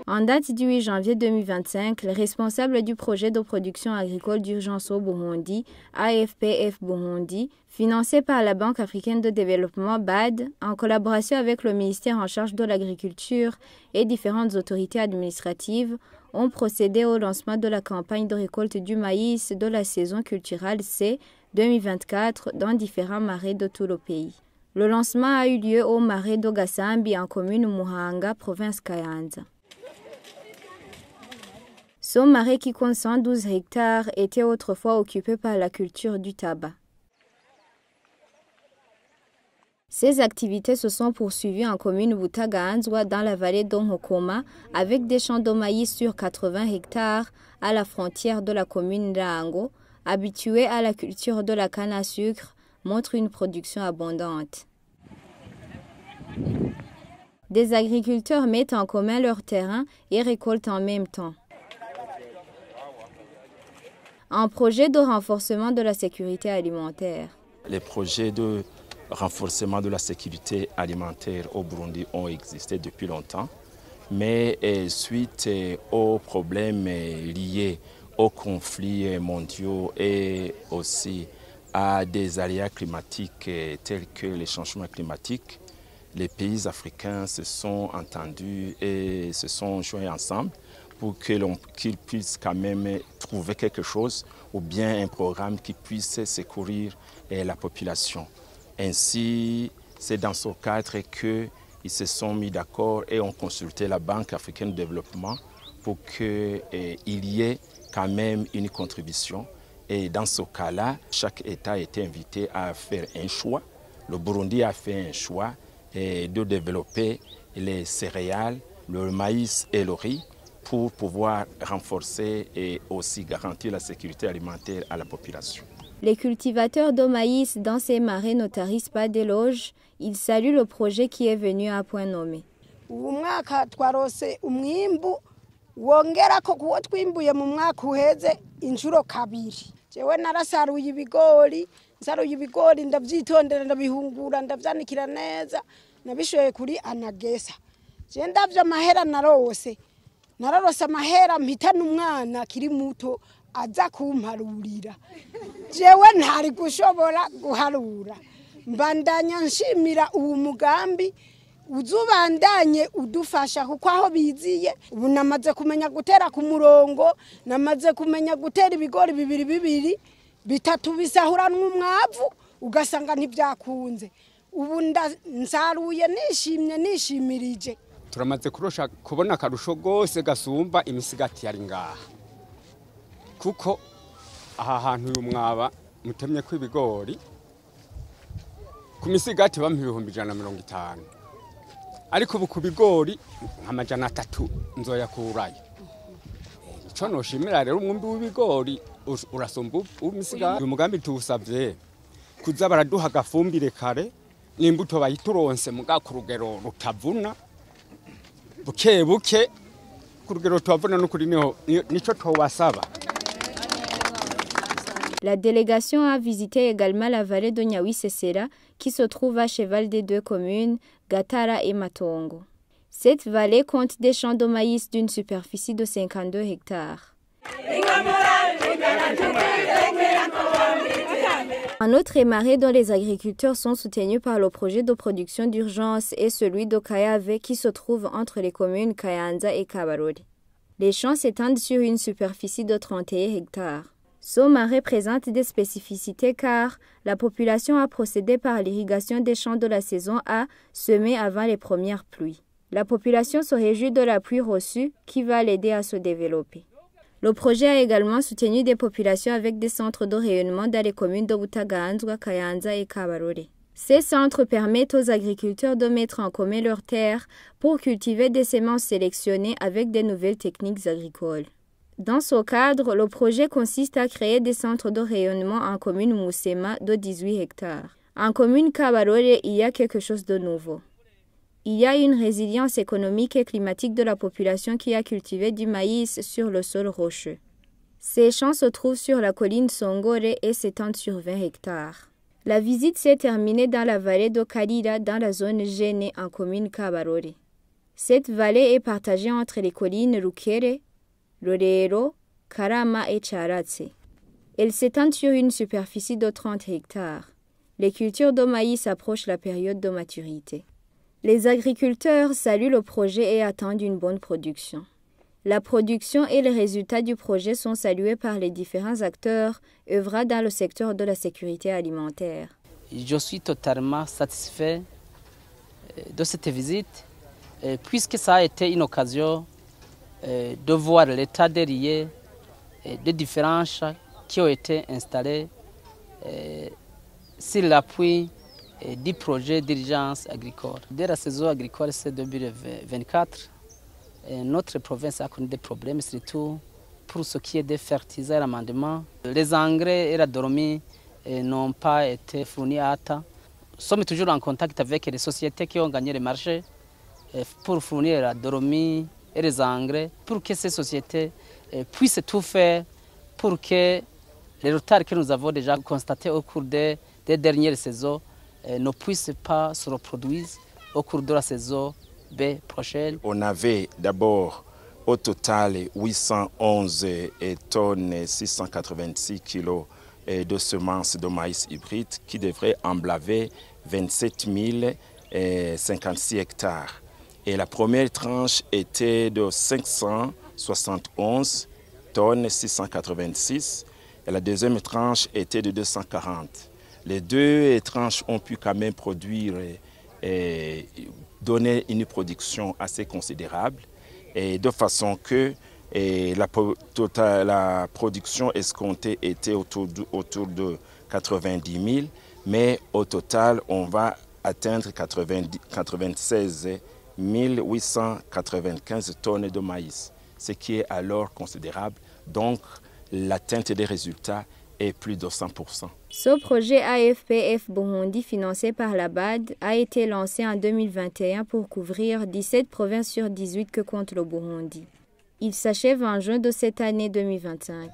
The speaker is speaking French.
En date du 8 janvier 2025, les responsables du projet de production agricole d'urgence au Burundi, AFPF Burundi, financé par la Banque africaine de développement BAD, en collaboration avec le ministère en charge de l'agriculture et différentes autorités administratives, ont procédé au lancement de la campagne de récolte du maïs de la saison culturelle C 2024 dans différents marais de tout le pays. Le lancement a eu lieu au marais d'Ogasambi en commune Muhanga, province Kayanza. Ce marais qui compte 112 hectares était autrefois occupé par la culture du tabac. Ces activités se sont poursuivies en commune Butaganzwa dans la vallée d'Onhokoma avec des champs de maïs sur 80 hectares à la frontière de la commune Rango, habitués à la culture de la canne à sucre, montrent une production abondante. Des agriculteurs mettent en commun leurs terrains et récoltent en même temps. Un projet de renforcement de la sécurité alimentaire. Les projets de renforcement de la sécurité alimentaire au Burundi ont existé depuis longtemps, mais suite aux problèmes liés aux conflits mondiaux et aussi à des aléas climatiques tels que les changements climatiques, les pays africains se sont entendus et se sont joints ensemble pour qu'ils puissent quand même trouver quelque chose ou bien un programme qui puisse secourir la population. Ainsi, c'est dans ce cadre qu'ils se sont mis d'accord et ont consulté la Banque africaine de développement pour qu'il y ait quand même une contribution. Et dans ce cas-là, chaque État a été invité à faire un choix. Le Burundi a fait un choix de développer les céréales, le maïs et le riz pour pouvoir renforcer et aussi garantir la sécurité alimentaire à la population. Les cultivateurs de maïs dans ces marais n'autorisent pas d'éloges. Ils saluent le projet qui est venu à point nommé. wongera ko kuwo twimbuye mu mwaka uheze inshuro kabiri jewe narasaruye ibigori ndavyitondera ndabihungura ndavyanikira neza nabishoye kuri anagesa je ndavye amahera narose amahera mpitana umwana kiri muto aza kumparurira jewe ntari gushobora guharura mbandanya nshimira uwo mugambi uzubandanye udufasha kuko aho biziye ubu namaze kumenya gutera ku murongo namaze kumenya gutera ibigori bibiri bitatu bisahuranwa umwavu ugasanga ntibyakunze ubu nsaruye nishimirije turamaze kurosha kubona akarusho gose gasumba imisigati yari ngaha kuko aha hantu uyu mwaba mutemye ko ibigori ku misigati bampa 150 ariko ubu ku bigori amajana 3 nzoyakurayo ico noshimira rero umwumbi w'ibigori urasomba umusigati uyu mugambi tuwusavye kuza baraduha gafumbire kare n'imbuto bayituronse muga ku rugero rutavuna buke ku rugero tubavuna no kuri nico twabasaba. La délégation a visité également la vallée de Nyawisesera qui se trouve à cheval des deux communes, Gatara et Matongo. Cette vallée compte des champs de maïs d'une superficie de 52 hectares. Un autre marais dont les agriculteurs sont soutenus par le projet de production d'urgence est celui de Kayave qui se trouve entre les communes Kayanza et Kabarore. Les champs s'étendent sur une superficie de 31 hectares. Ce marais présente des spécificités car la population a procédé par l'irrigation des champs de la saison A semés avant les premières pluies. La population se réjouit de la pluie reçue qui va l'aider à se développer. Le projet a également soutenu des populations avec des centres de rayonnement dans les communes de Butaganzwa, Kayanza et Kabarore. Ces centres permettent aux agriculteurs de mettre en commun leurs terres pour cultiver des semences sélectionnées avec des nouvelles techniques agricoles. Dans ce cadre, le projet consiste à créer des centres de rayonnement en commune Musema de 18 hectares. En commune Kabarore, il y a quelque chose de nouveau. Il y a une résilience économique et climatique de la population qui a cultivé du maïs sur le sol rocheux. Ces champs se trouvent sur la colline Songore et s'étendent sur 20 hectares. La visite s'est terminée dans la vallée d'Okarira dans la zone Gene en commune Kabarore. Cette vallée est partagée entre les collines Rukere, Rorero, Karama et Charatse. Elle s'étend sur une superficie de 30 hectares. Les cultures de maïs approchent la période de maturité. Les agriculteurs saluent le projet et attendent une bonne production. La production et les résultats du projet sont salués par les différents acteurs œuvrant dans le secteur de la sécurité alimentaire. Je suis totalement satisfait de cette visite, puisque ça a été une occasion de voir l'état des riz des différents champs qui ont été installés sur l'appui du projet d'urgence agricole. Dès la saison agricole, c'est 2024. Notre province a connu des problèmes, surtout pour ce qui est des fertilisants et l'amendement. Les engrais et la dormie n'ont pas été fournis à temps. Nous sommes toujours en contact avec les sociétés qui ont gagné le marché pour fournir la dormie et les engrais, pour que ces sociétés puissent tout faire pour que les retards que nous avons déjà constatés au cours des dernières saisons ne puissent pas se reproduire au cours de la saison prochaine. On avait d'abord au total 811 tonnes 686 kilos de semences de maïs hybride qui devraient emblaver 27 056 hectares. Et la première tranche était de 571 tonnes 686 et la deuxième tranche était de 240. Les deux tranches ont pu quand même produire et donner une production assez considérable et de façon que la production escomptée était autour de 90 000, mais au total on va atteindre 96 895 tonnes de maïs, ce qui est alors considérable. Donc l'atteinte des résultats est plus de 100%. Ce projet AFPF Burundi financé par la BAD a été lancé en 2021 pour couvrir 17 provinces sur 18 que compte le Burundi. Il s'achève en juin de cette année 2025.